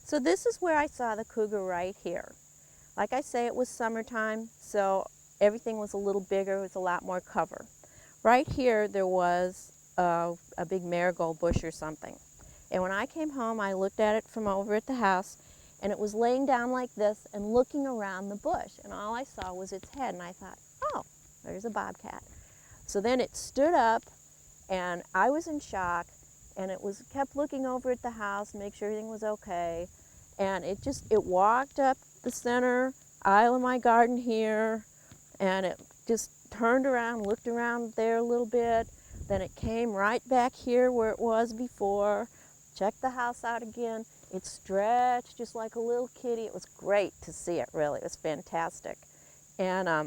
So this is where I saw the cougar right here. Like I say, it was summertime, so everything was a little bigger, it was a lot more cover. Right here there was a big marigold bush or something. And when I came home, I looked at it from over at the house, and it was laying down like this and looking around the bush. And all I saw was its head, and I thought, oh, there's a bobcat. So then it stood up, and I was in shock, and it kept looking over at the house, make sure everything was okay. And it walked up the center aisle of my garden here, and it just turned around, looked around there a little bit. Then it came right back here where it was before, checked the house out again. It stretched just like a little kitty. It was great to see it, really. It was fantastic. And I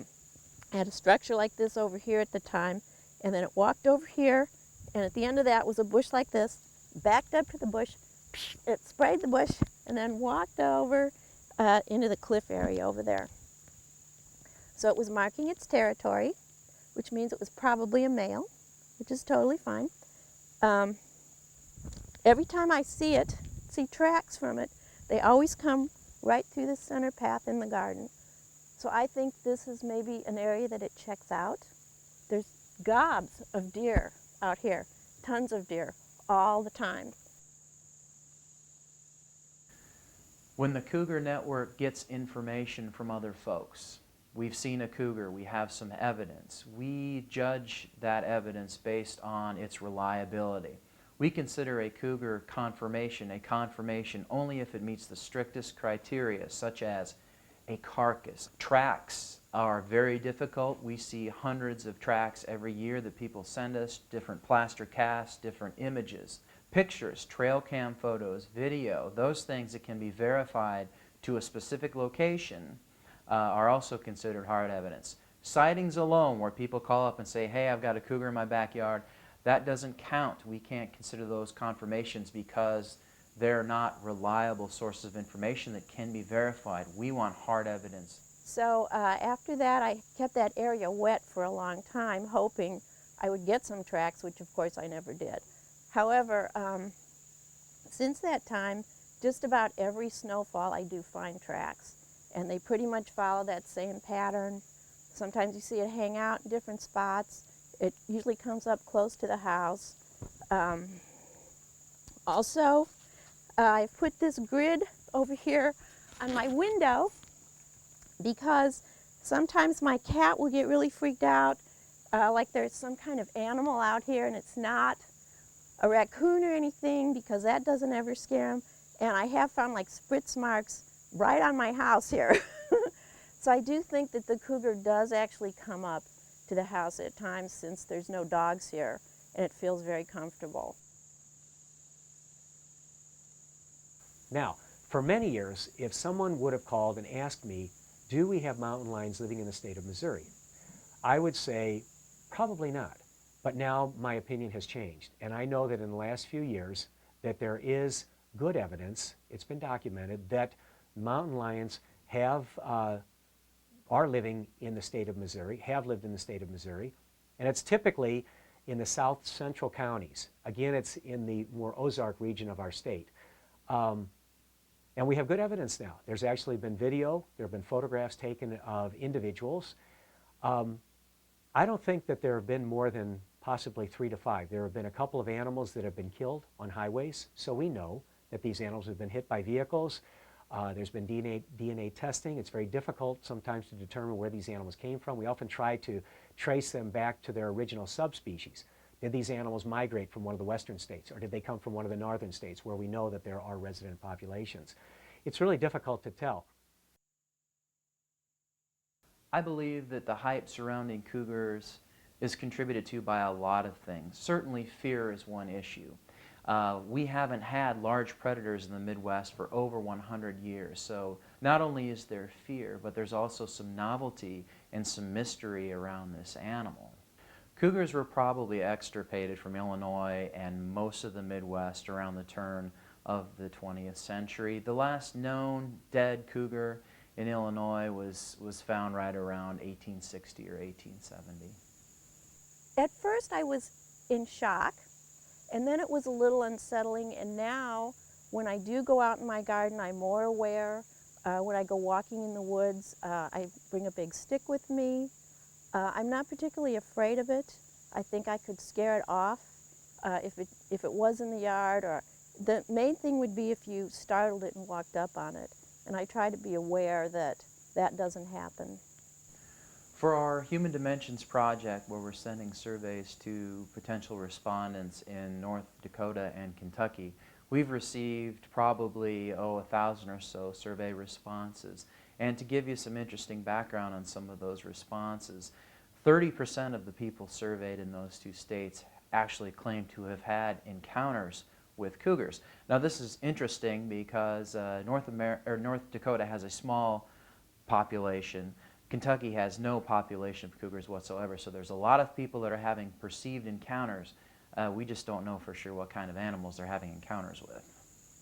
had a structure like this over here at the time, and then it walked over here, and at the end of that was a bush like this, backed up to the bush, it sprayed the bush, and then walked over into the cliff area over there. So it was marking its territory, which means it was probably a male, which is totally fine. Every time I see tracks from it, they always come right through the center path in the garden. So I think this is maybe an area that it checks out. There's gobs of deer out here, tons of deer, all the time. When the Cougar Network gets information from other folks, we've seen a cougar, we have some evidence, we judge that evidence based on its reliability. We consider a cougar confirmation a confirmation only if it meets the strictest criteria, such as a carcass. Tracks are very difficult. We see hundreds of tracks every year that people send us, different plaster casts, different images. Pictures, trail cam photos, video, those things that can be verified to a specific location are also considered hard evidence. Sightings alone, where people call up and say, hey, I've got a cougar in my backyard, that doesn't count. We can't consider those confirmations because they're not reliable sources of information that can be verified. We want hard evidence. So after that, I kept that area wet for a long time, hoping I would get some tracks, which of course I never did. However, since that time, just about every snowfall I do find tracks, and they pretty much follow that same pattern. Sometimes you see it hang out in different spots. It usually comes up close to the house. Also, I've put this grid over here on my window because sometimes my cat will get really freaked out, like there's some kind of animal out here and it's not a raccoon or anything, because that doesn't ever scare him. And I have found like spritz marks right on my house here. So I do think that the cougar does actually come up to the house at times, since there's no dogs here and it feels very comfortable. Now, for many years, if someone would have called and asked me, do we have mountain lions living in the state of Missouri? I would say, probably not. But now my opinion has changed. And I know that in the last few years that there is good evidence, it's been documented, that mountain lions are living in the state of Missouri, have lived in the state of Missouri. And it's typically in the south central counties. Again, it's in the more Ozark region of our state. And we have good evidence now. There's actually been video, there have been photographs taken of individuals. I don't think that there have been more than possibly 3 to 5. There have been a couple of animals that have been killed on highways, so we know that these animals have been hit by vehicles. There's been DNA testing. It's very difficult sometimes to determine where these animals came from. We often try to trace them back to their original subspecies. Did these animals migrate from one of the western states, or did they come from one of the northern states where we know that there are resident populations? It's really difficult to tell. I believe that the hype surrounding cougars is contributed to by a lot of things. Certainly fear is one issue. We haven't had large predators in the Midwest for over 100 years, so not only is there fear, but there's also some novelty and some mystery around this animal. Cougars were probably extirpated from Illinois and most of the Midwest around the turn of the 20th century. The last known dead cougar in Illinois was found right around 1860 or 1870. At first I was in shock, and then it was a little unsettling, and now When I do go out in my garden, I'm more aware. When I go walking in the woods, I bring a big stick with me. I'm not particularly afraid of it. I think I could scare it off if it was in the yard. Or the main thing would be if you startled it and walked up on it. And I try to be aware that that doesn't happen. For our Human Dimensions project, where we're sending surveys to potential respondents in North Dakota and Kentucky, we've received probably 1,000 or so survey responses. And to give you some interesting background on some of those responses, 30% of the people surveyed in those two states actually claim to have had encounters with cougars. Now this is interesting because North Dakota has a small population. Kentucky has no population of cougars whatsoever, so there's a lot of people that are having perceived encounters. We just don't know for sure what kind of animals they're having encounters with.